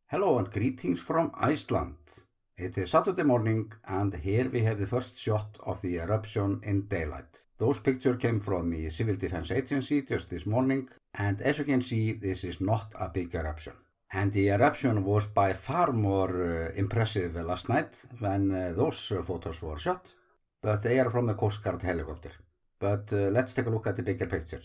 Hello and greetings from Iceland. It is Saturday morning and here we have the first shot of the eruption in daylight. Those pictures came from the Civil Defense Agency just this morning, and as you can see this is not a big eruption. And the eruption was by far more impressive last night when those photos were shot, but they are from the Coast Guard helicopter. But let's take a look at the bigger picture.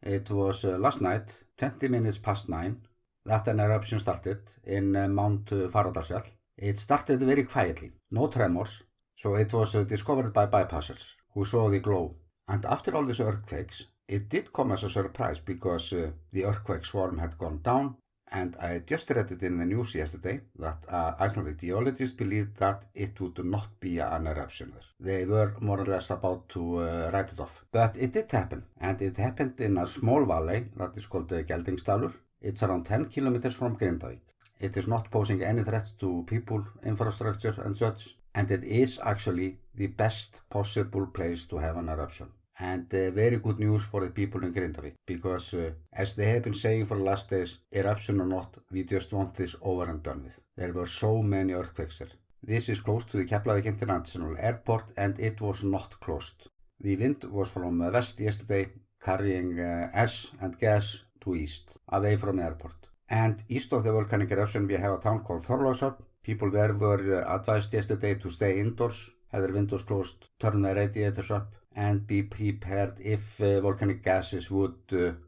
It was last night, 20 minutes past 9, that an eruption started in Mount Fagradalsfjall. It started very quietly, no tremors, so it was discovered by bypassers who saw the glow. And after all these earthquakes, it did come as a surprise because the earthquake swarm had gone down, and I just read it in the news yesterday that Icelandic geologists believed that it would not be an eruption there. They were more or less about to write it off. But it did happen, and it happened in a small valley that is called Geldingsdalir. It's around 10 kilometers from Grindavik. It is not posing any threats to people, infrastructure and such, and it is actually the best possible place to have an eruption. And very good news for the people in Grindavik, because as they have been saying for the last days, eruption or not, we just want this over and done with. There were so many earthquakes there. This is close to the Geldingsdalir International Airport and it was not closed. The wind was from west yesterday, carrying ash and gas to east, away from the airport. And east of the volcanic eruption we have a town called Thorlákshöfn. People there were advised yesterday to stay indoors, have their windows closed, turn their radiators up, and be prepared if volcanic gases would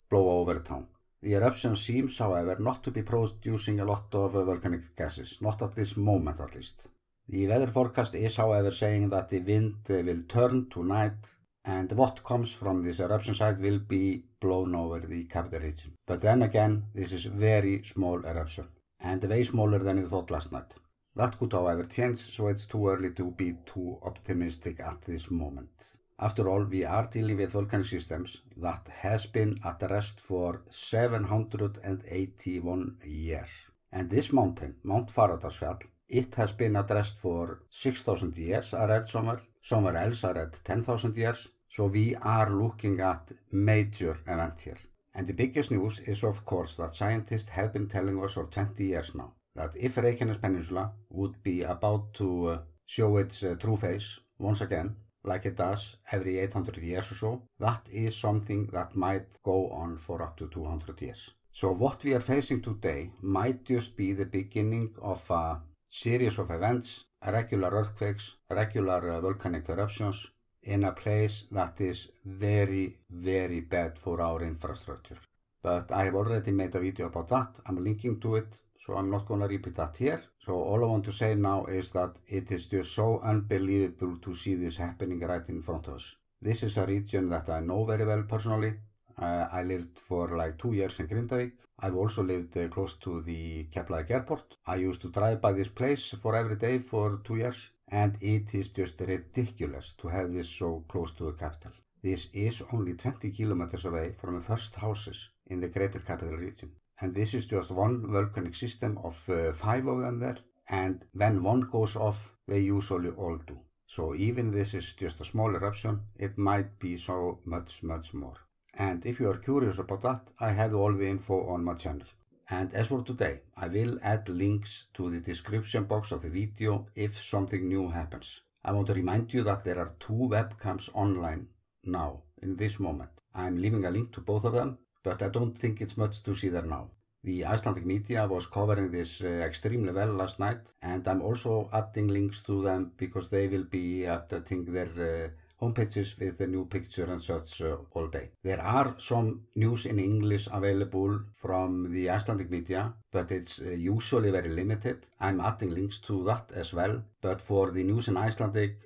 blow over the town. The eruption seems, however, not to be producing a lot of volcanic gases, not at this moment at least. The weather forecast is, however, saying that the wind will turn tonight, and what comes from this eruption site will be blown over the capital region. But then again, this is very small eruption, and way smaller than we thought last night. That could, however, change, so it's too early to be too optimistic at this moment. After all, we are dealing with volcanic systems that has been at rest for 781 years. And this mountain, Mount Fagradalsfjall, it has been at rest for 6,000 years, I read somewhere else I read 10,000 years. So we are looking at major event here. And the biggest news is of course that scientists have been telling us for 20 years now that if Reykjanes Peninsula would be about to show its true face once again, like it does every 800 years or so, that is something that might go on for up to 200 years. So what we are facing today might just be the beginning of a series of events, irregular earthquakes, regular volcanic eruptions, in a place that is very, very bad for our infrastructure. But I have already made a video about that. I'm linking to it, so I'm not going to repeat that here. So all I want to say now is that it is just so unbelievable to see this happening right in front of us. This is a region that I know very well personally. I lived for like 2 years in Grindavik. I've also lived close to the Keflavík airport. I used to drive by this place for every day for 2 years. And it is just ridiculous to have this so close to the capital. This is only 20 kilometers away from the first houses in the greater capital region. And this is just one volcanic system of 5 of them there. And when one goes off, they usually all do. So even this is just a small eruption, it might be so much more. And if you are curious about that, I have all the info on my channel. And as for today, I will add links to the description box of the video if something new happens. I want to remind you that there are 2 webcams online now, in this moment. I'm leaving a link to both of them, but I don't think it's much to see there now. The Icelandic media was covering this extremely well last night, and I'm also adding links to them because they will be updating their homepages with the new picture and such all day. There are some news in English available from the Icelandic media, but it's usually very limited. I'm adding links to that as well, but for the news in Icelandic,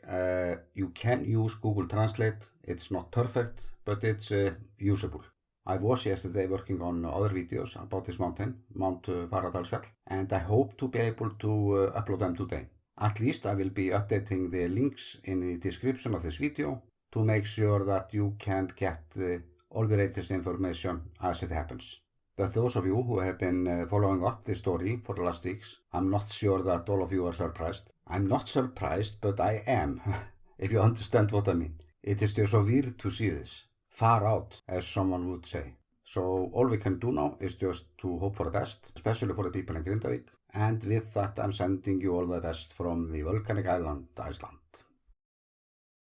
you can use Google Translate. It's not perfect, but it's usable. I was yesterday working on other videos about this mountain, Mount Fagradalsfjall, and I hope to be able to upload them today. At least I will be updating the links in the description of this video to make sure that you can get all the latest information as it happens. But those of you who have been following up this story for the last weeks, I'm not sure that all of you are surprised. I'm not surprised, but I am, if you understand what I mean. It is just so weird to see this. Far out, as someone would say. So all we can do now is just to hope for the best, especially for the people in Grindavik. And with that, I'm sending you all the best from the volcanic island, Iceland.